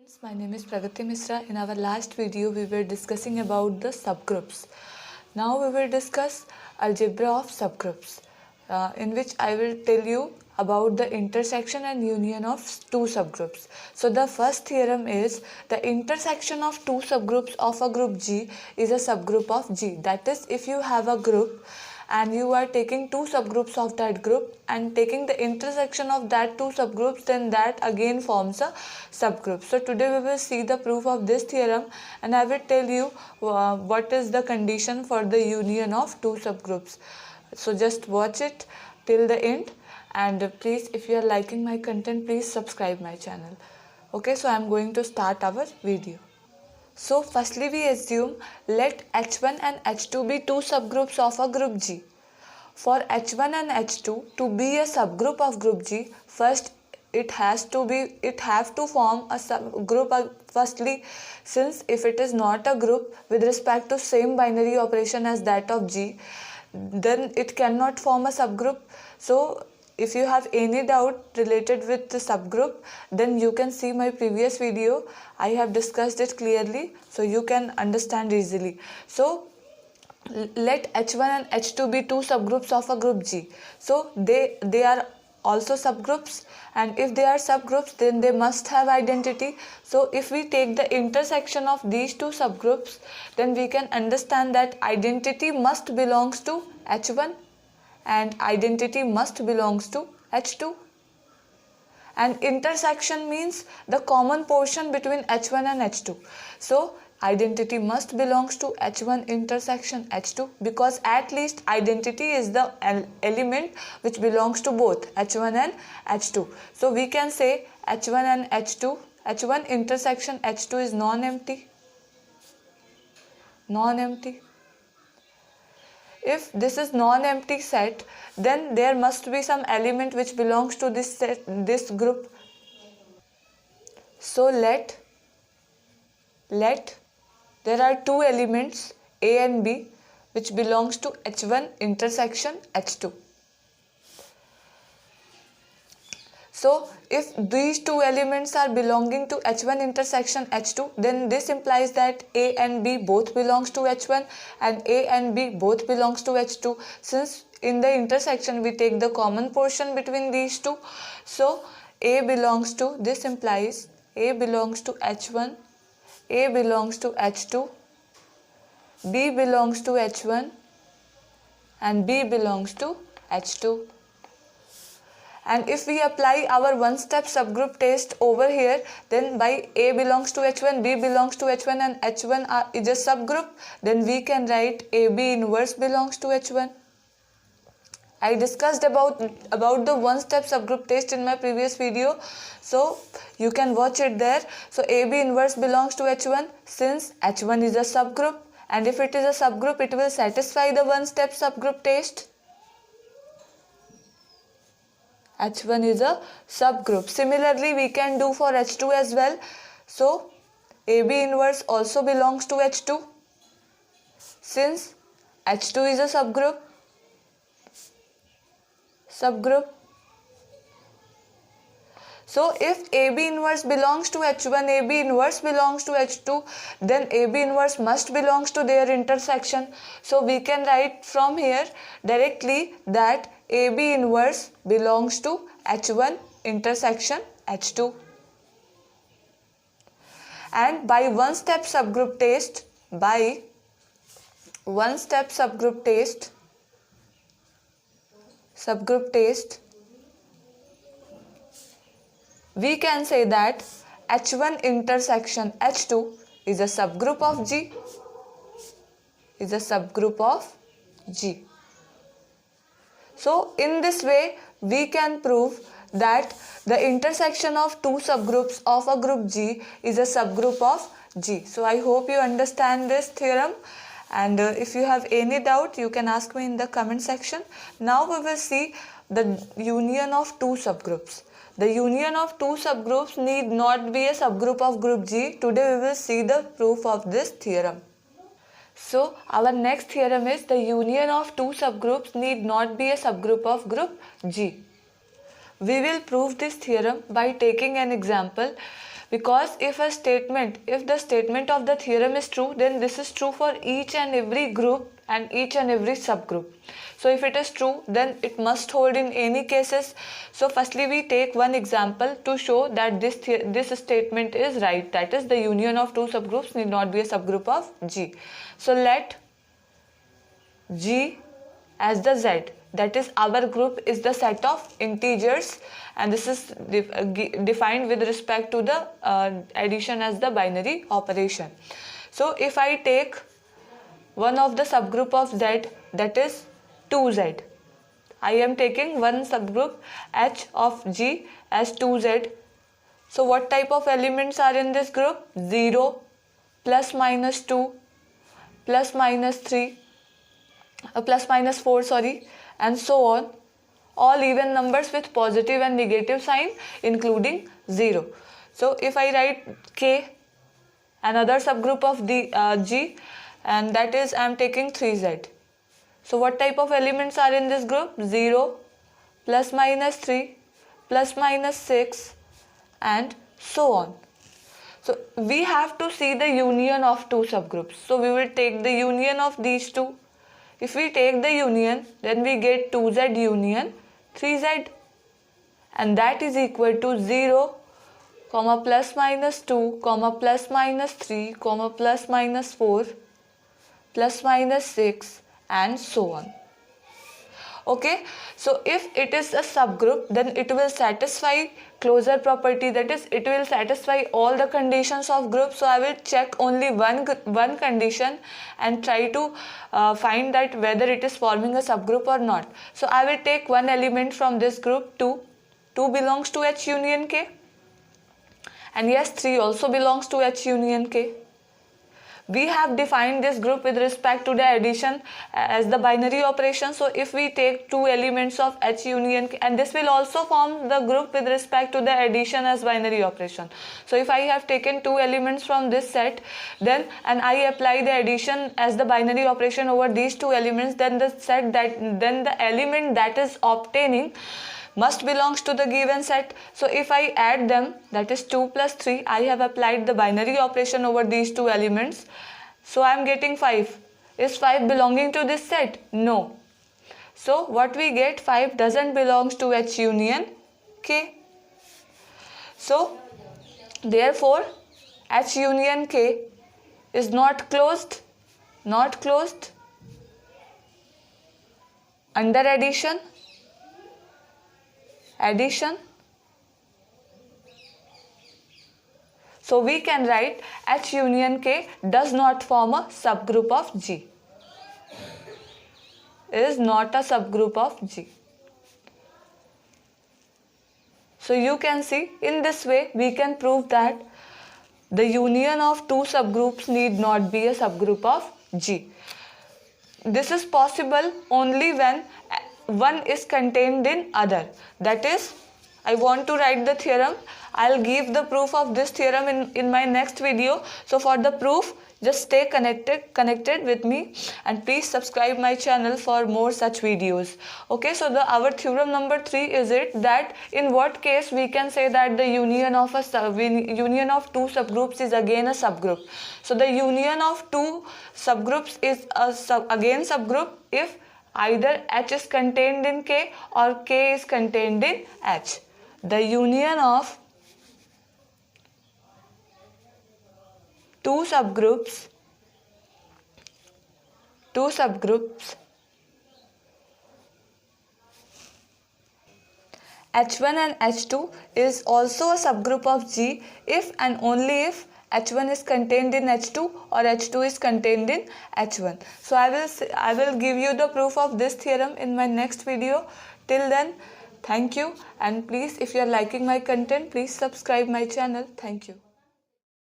Friends, my name is Pragati Misra. In our last video, we were discussing about the subgroups. Now we will discuss algebra of subgroups, in which I will tell you about the intersection and union of two subgroups. So the first theorem is the intersection of two subgroups of a group G is a subgroup of G. That is, if you have a group and you are taking two subgroups of that group and taking the intersection of that two subgroups, then that again forms a subgroup. So today we will see the proof of this theorem, and I will tell you what is the condition for the union of two subgroups. So just watch it till the end, and please, if you are liking my content, please subscribe my channel. Okay, so I am going to start our video. So firstly we assume let H1 and H2 be two subgroups of a group G. For H1 and H2 to be a subgroup of group G, first it have to form a subgroup firstly, since if it is not a group with respect to same binary operation as that of G, then it cannot form a subgroup. So if you have any doubt related with the subgroup, then you can see my previous video. I have discussed it clearly, so you can understand easily. So let H1 and H2 be two subgroups of a group G. So they are also subgroups, and if they are subgroups, then they must have identity. So if we take the intersection of these two subgroups, then we can understand that identity must belongs to H1 and identity must belongs to H2. And intersection means the common portion between H1 and H2. So identity must belongs to H1 intersection H2, because at least identity is the element which belongs to both H1 and H2. So we can say H1 and H2, H1 intersection H2 is non-empty. Non-empty. If this is non-empty set, then there must be some element which belongs to this set, this group. So let there are two elements A and B which belongs to H1 intersection H2. So if these two elements are belonging to H1 intersection H2, then this implies that A and B both belongs to H1 and A and B both belongs to H2. Since in the intersection we take the common portion between these two, so A belongs to, this implies A belongs to H1, A belongs to H2, B belongs to H1 and B belongs to H2. And if we apply our one-step subgroup test over here, then by A belongs to H1, B belongs to H1 and H1 is a subgroup, then we can write AB inverse belongs to H1. I discussed about the one-step subgroup test in my previous video, so you can watch it there. So AB inverse belongs to H1 since H1 is a subgroup, and if it is a subgroup, it will satisfy the one-step subgroup test. H1 is a subgroup. Similarly, we can do for H2 as well. So AB inverse also belongs to H2 since H2 is a subgroup. So if AB inverse belongs to H1, AB inverse belongs to H2, then AB inverse must belongs to their intersection. So we can write from here directly that AB inverse belongs to H1 intersection H2. And by one-step subgroup test, we can say that H1 intersection H2 is a subgroup of G. So in this way, we can prove that the intersection of two subgroups of a group G is a subgroup of G. So I hope you understand this theorem, and if you have any doubt, you can ask me in the comment section. Now we will see the union of two subgroups. The union of two subgroups need not be a subgroup of group G. Today we will see the proof of this theorem. So our next theorem is the union of two subgroups need not be a subgroup of group G. We will prove this theorem by taking an example Because if the statement of the theorem is true, then this is true for each and every group and each and every subgroup. So if it is true, then it must hold in any cases. So firstly we take one example to show that this statement is right, that is the union of two subgroups need not be a subgroup of G. So let G as the Z, that is our group is the set of integers, and this is defined with respect to the addition as the binary operation. So if I take one of the subgroup of Z, that is 2Z. I am taking one subgroup H of G as 2Z. So what type of elements are in this group? 0, plus minus 2, plus minus 3, plus minus 4, sorry, and so on. All even numbers with positive and negative sign, including 0. So if I write K, another subgroup of the G, and that is I am taking 3Z. So what type of elements are in this group? 0, plus minus 3, plus minus 6, and so on. So we have to see the union of two subgroups. So we will take the union of these two. If we take the union, then we get 2Z union 3Z, and that is equal to 0, comma plus minus 2, comma plus minus 3, comma plus minus 4, plus minus 6, and so on. Okay, so if it is a subgroup, then it will satisfy closure property, that is it will satisfy all the conditions of group. So I will check only one condition and try to find that whether it is forming a subgroup or not. So I will take one element from this group, 2 belongs to H union K, and yes, 3 also belongs to H union K. We have defined this group with respect to the addition as the binary operation. So if we take two elements of H union K, and this will also form the group with respect to the addition as binary operation. So if I have taken two elements from this set, then and I apply the addition as the binary operation over these two elements, then the element that is obtaining must belongs to the given set. So if I add them, that is 2 plus 3, I have applied the binary operation over these two elements. So I am getting 5. Is 5 belonging to this set? No. So what we get, 5 doesn't belongs to H union K. So therefore H union K is not closed under addition. So we can write H union K does not form a subgroup of G. It is not a subgroup of G. So you can see in this way we can prove that the union of two subgroups need not be a subgroup of G. This is possible only when one is contained in other. That is, I want to write the theorem. I'll give the proof of this theorem in my next video. So for the proof, just stay connected with me, and please subscribe my channel for more such videos. Okay, so our theorem number 3 is that in what case we can say that the union of two subgroups is again a subgroup. So the union of two subgroups is again subgroup if either H is contained in K or K is contained in H. The union of two subgroups H1 and H2 is also a subgroup of G if and only if H1 is contained in H2 or H2 is contained in H1. So I will give you the proof of this theorem in my next video. Till then, thank you, and please, if you are liking my content, please subscribe my channel. Thank you.